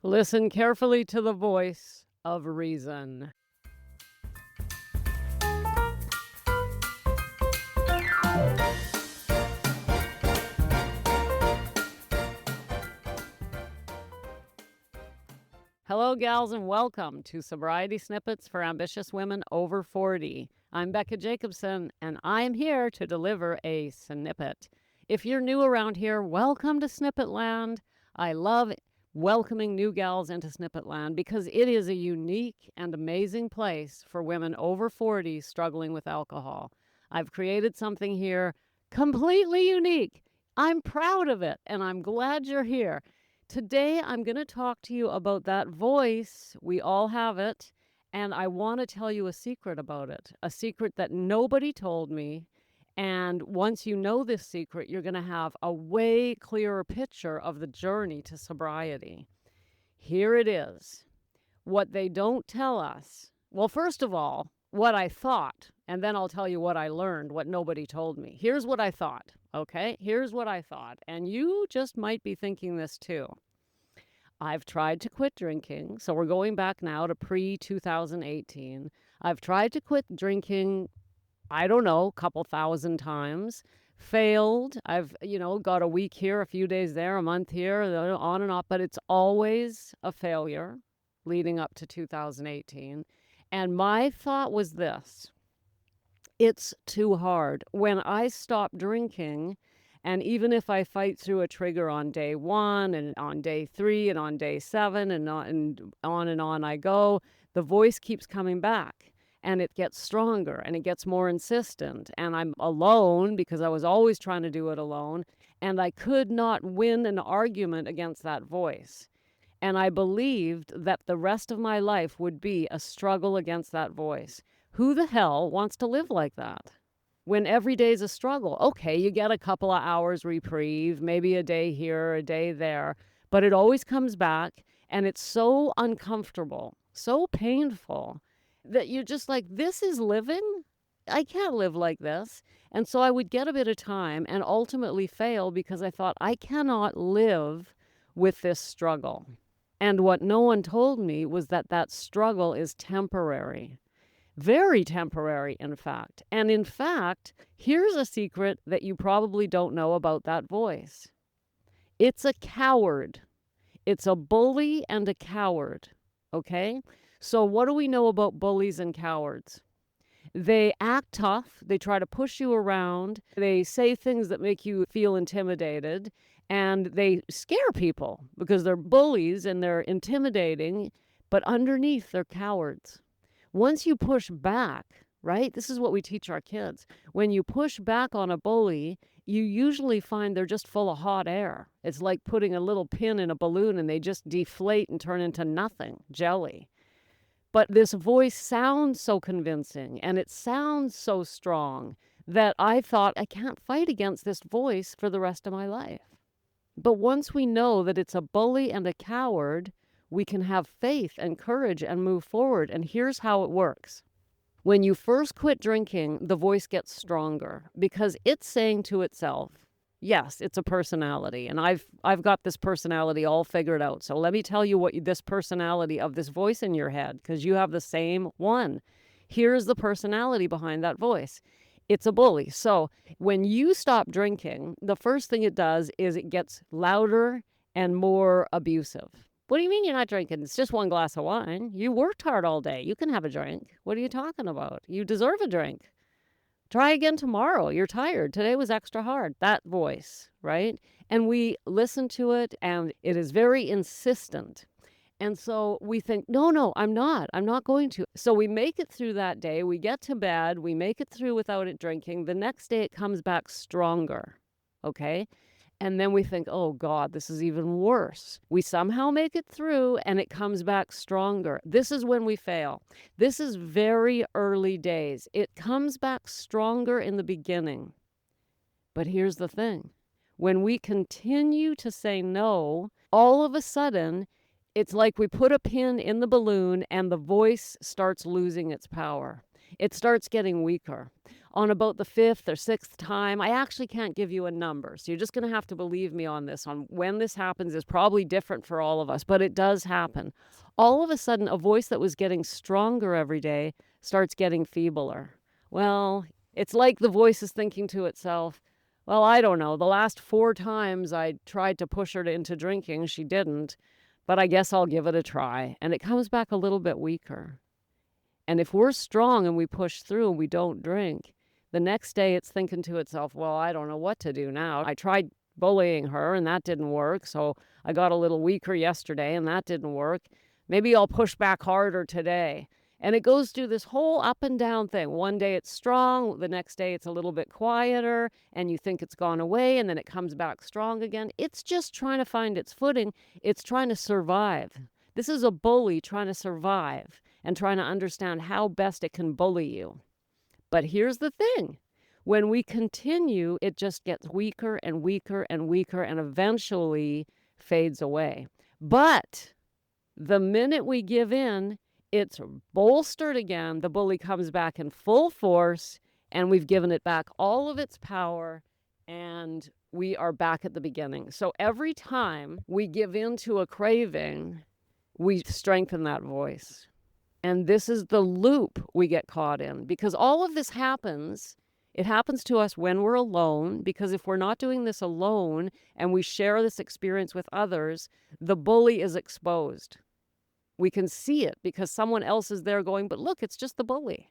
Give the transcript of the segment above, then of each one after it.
Listen carefully to the voice of reason. Hello, gals, and welcome to Sobriety Snippets for Ambitious Women Over 40. I'm Becca Jacobson, and I'm here to deliver a snippet. If you're new around here, welcome to Snippet Land. I love welcoming new gals into Snippet Land because it is a unique and amazing place for women over 40 struggling with alcohol. I've created something here completely unique. I'm proud of it, and I'm glad you're here. Today, I'm going to talk to you about that voice. We all have it, and I want to tell you a secret about it, a secret that nobody told me. And once you know this secret, you're going to have a way clearer picture of the journey to sobriety. Here it is. What they don't tell us. Well, first of all, what I thought, and then I'll tell you what I learned, what nobody told me. Here's what I thought, okay? Here's what I thought. And you just might be thinking this too. I've tried to quit drinking. So we're going back now to pre-2018. I've tried to quit drinking, I don't know, a couple thousand times. Failed. I've, got a week here, a few days there, a month here, on and off. But it's always a failure leading up to 2018. And my thought was this. It's too hard. When I stop drinking, and even if I fight through a trigger on day 1 and on day 3 and on day 7 and on I go, the voice keeps coming back and it gets stronger and it gets more insistent. And I'm alone because I was always trying to do it alone. And I could not win an argument against that voice. And I believed that the rest of my life would be a struggle against that voice. Who the hell wants to live like that? When every day's a struggle. Okay, you get a couple of hours reprieve, maybe a day here, a day there, but it always comes back and it's so uncomfortable, so painful that you're just like, this is living? I can't live like this. And so I would get a bit of time and ultimately fail because I thought, I cannot live with this struggle. And what no one told me was that that struggle is temporary. Very temporary, in fact. And in fact, here's a secret that you probably don't know about that voice. It's a coward. It's a bully and a coward, okay? So what do we know about bullies and cowards? They act tough. They try to push you around. They say things that make you feel intimidated. And they scare people because they're bullies and they're intimidating. But underneath, they're cowards. Once you push back, right? This is what we teach our kids. When you push back on a bully, you usually find they're just full of hot air. It's like putting a little pin in a balloon and they just deflate and turn into nothing, jelly. But this voice sounds so convincing and it sounds so strong that I thought I can't fight against this voice for the rest of my life. But once we know that it's a bully and a coward, we can have faith and courage and move forward. And here's how it works. When you first quit drinking, the voice gets stronger because it's saying to itself, yes, it's a personality. And I've got this personality all figured out. So let me tell you what this personality of this voice in your head, because you have the same one. Here's the personality behind that voice. It's a bully. So when you stop drinking, the first thing it does is it gets louder and more abusive. What do you mean you're not drinking? It's just one glass of wine. You worked hard all day. You can have a drink. What are you talking about? You deserve a drink. Try again tomorrow. You're tired. Today was extra hard. That voice, right? And we listen to it and it is very insistent. And so we think, no, I'm not going to. So we make it through that day. We get to bed. We make it through without it drinking. The next day it comes back stronger. Okay. And then we think, oh God, this is even worse. We somehow make it through and it comes back stronger. This is when we fail. This is very early days. It comes back stronger in the beginning. But here's the thing. When we continue to say no, all of a sudden, it's like we put a pin in the balloon and the voice starts losing its power. it starts getting weaker. On about the fifth or sixth time, I actually can't give you a number. So you're just going to have to believe me on this. On when this happens is probably different for all of us, but it does happen. All of a sudden, a voice that was getting stronger every day starts getting feebler. Well, it's like the voice is thinking to itself, well, I don't know. The last 4 times I tried to push her into drinking, she didn't, but I guess I'll give it a try. And it comes back a little bit weaker. And if we're strong and we push through and we don't drink, the next day it's thinking to itself, well, I don't know what to do now. I tried bullying her and that didn't work. So I got a little weaker yesterday and that didn't work. Maybe I'll push back harder today. And it goes through this whole up and down thing. One day it's strong, the next day it's a little bit quieter, and you think it's gone away, and then it comes back strong again. It's just trying to find its footing. It's trying to survive. This is a bully trying to survive and trying to understand how best it can bully you. But here's the thing. When we continue, it just gets weaker and weaker and weaker and eventually fades away. But the minute we give in, it's bolstered again. The bully comes back in full force, and we've given it back all of its power, and we are back at the beginning. So every time we give in to a craving, we strengthen that voice. And this is the loop we get caught in, because all of this happens. It happens to us when we're alone, because if we're not doing this alone and we share this experience with others, the bully is exposed. We can see it because someone else is there going, but look, it's just the bully.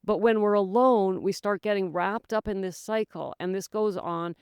But when we're alone, we start getting wrapped up in this cycle, and this goes on.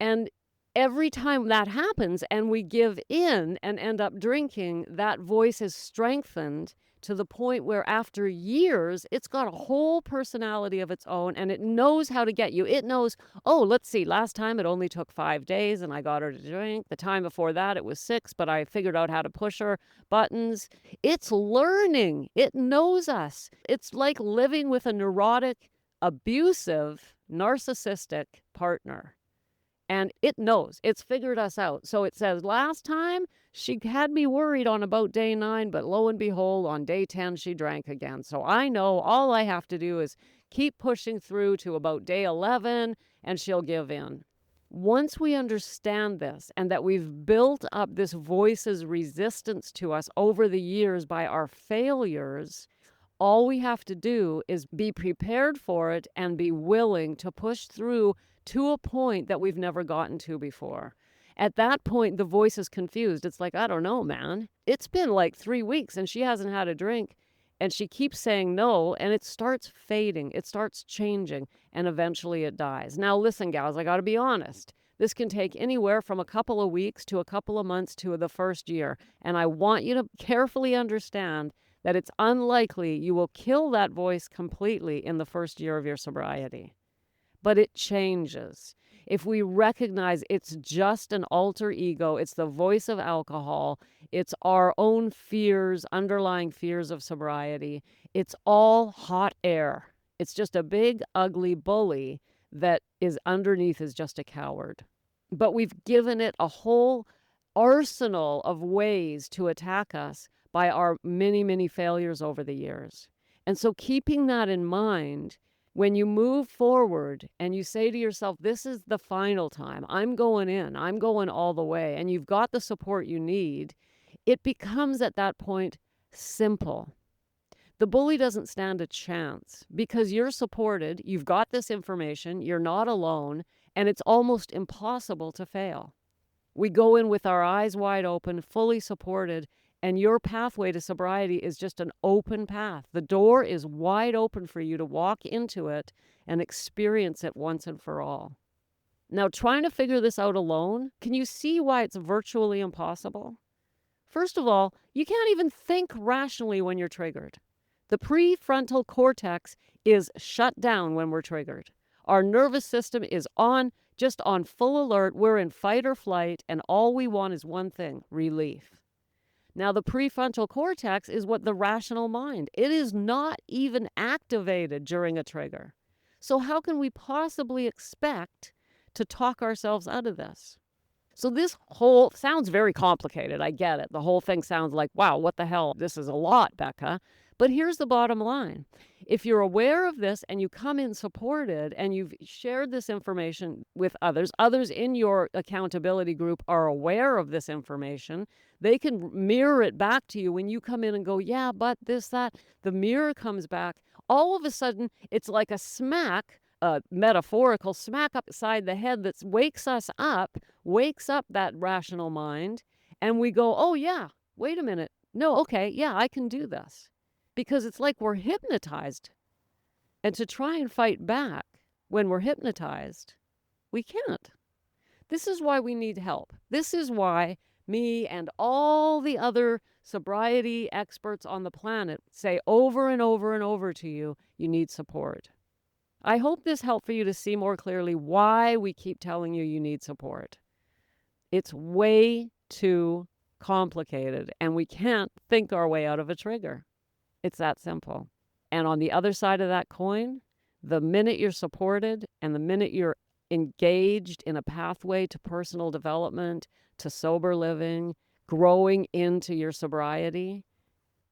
And every time that happens and we give in and end up drinking, that voice is strengthened to the point where after years, it's got a whole personality of its own, and it knows how to get you. It knows, oh, let's see, last time it only took 5 days and I got her to drink. The time before that it was 6, but I figured out how to push her buttons. It's learning. It knows us. It's like living with a neurotic, abusive, narcissistic partner. And it knows. It's figured us out. So it says, last time she had me worried on about day 9, but lo and behold, on day 10, she drank again. So I know all I have to do is keep pushing through to about day 11, and she'll give in. Once we understand this, and that we've built up this voice's resistance to us over the years by our failures, all we have to do is be prepared for it and be willing to push through to a point that we've never gotten to before. At that point, the voice is confused. It's like, I don't know, man. It's been like 3 weeks and she hasn't had a drink, and she keeps saying no, and it starts fading. It starts changing, and eventually it dies. Now, listen, gals, I got to be honest. This can take anywhere from a couple of weeks to a couple of months to the first year. And I want you to carefully understand that it's unlikely you will kill that voice completely in the first year of your sobriety. But it changes. If we recognize it's just an alter ego, it's the voice of alcohol, it's our own fears, underlying fears of sobriety, it's all hot air. It's just a big, ugly bully that is underneath is just a coward. But we've given it a whole arsenal of ways to attack us by our many, many failures over the years. And so keeping that in mind, when you move forward and you say to yourself, this is the final time, I'm going in, I'm going all the way, and you've got the support you need, it becomes at that point simple. The bully doesn't stand a chance because you're supported, you've got this information, you're not alone, and it's almost impossible to fail. We go in with our eyes wide open, fully supported, and your pathway to sobriety is just an open path. The door is wide open for you to walk into it and experience it once and for all. Now, trying to figure this out alone, can you see why it's virtually impossible? First of all, you can't even think rationally when you're triggered. The prefrontal cortex is shut down when we're triggered. Our nervous system is just on full alert. We're in fight or flight, and all we want is one thing: relief. Now, the prefrontal cortex is what the rational mind. It is not even activated during a trigger. So how can we possibly expect to talk ourselves out of this? So this whole sounds very complicated. I get it. The whole thing sounds like, wow, what the hell? This is a lot, Becca. But here's the bottom line. If you're aware of this and you come in supported and you've shared this information with others, others in your accountability group are aware of this information, they can mirror it back to you when you come in and go, yeah, but this, that, the mirror comes back. All of a sudden, it's like a smack, a metaphorical smack upside the head that wakes us up, wakes up that rational mind, and we go, oh, yeah, wait a minute. No, okay, yeah, I can do this. Because it's like we're hypnotized. And to try and fight back when we're hypnotized, we can't. This is why we need help. This is why me and all the other sobriety experts on the planet say over and over and over to you, you need support. I hope this helped for you to see more clearly why we keep telling you you need support. It's way too complicated, and we can't think our way out of a trigger. It's that simple. And on the other side of that coin, the minute you're supported and the minute you're engaged in a pathway to personal development, to sober living, growing into your sobriety,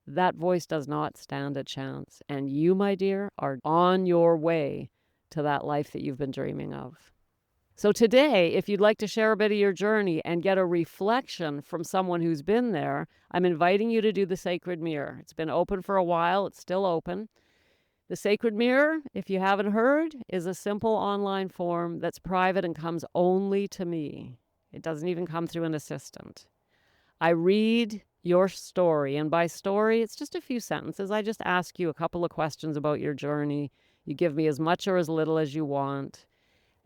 that voice does not stand a chance. And you, my dear, are on your way to that life that you've been dreaming of. So today, if you'd like to share a bit of your journey and get a reflection from someone who's been there, I'm inviting you to do the Sacred Mirror. It's been open for a while. It's still open. The Sacred Mirror, if you haven't heard, is a simple online form that's private and comes only to me. It doesn't even come through an assistant. I read your story, and by story, it's just a few sentences. I just ask you a couple of questions about your journey. You give me as much or as little as you want.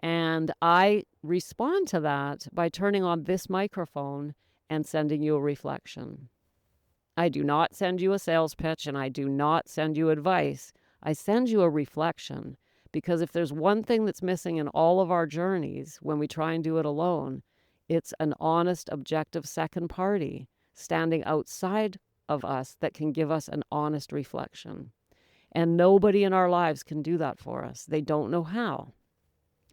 And I respond to that by turning on this microphone and sending you a reflection. I do not send you a sales pitch, and I do not send you advice. I send you a reflection, because if there's one thing that's missing in all of our journeys when we try and do it alone, it's an honest, objective second party standing outside of us that can give us an honest reflection. And nobody in our lives can do that for us. They don't know how.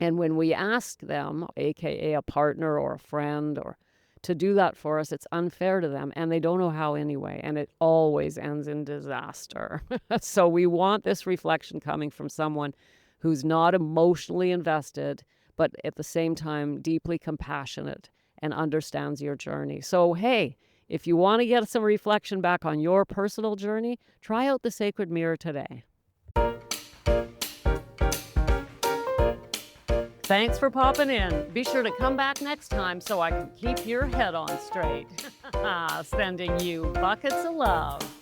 And when we ask them, aka a partner or a friend, or to do that for us, it's unfair to them, and they don't know how anyway, and it always ends in disaster. So we want this reflection coming from someone who's not emotionally invested, but at the same time deeply compassionate and understands your journey. So hey, if you want to get some reflection back on your personal journey, try out the Sacred Mirror today. Thanks for popping in. Be sure to come back next time so I can keep your head on straight. Sending you buckets of love.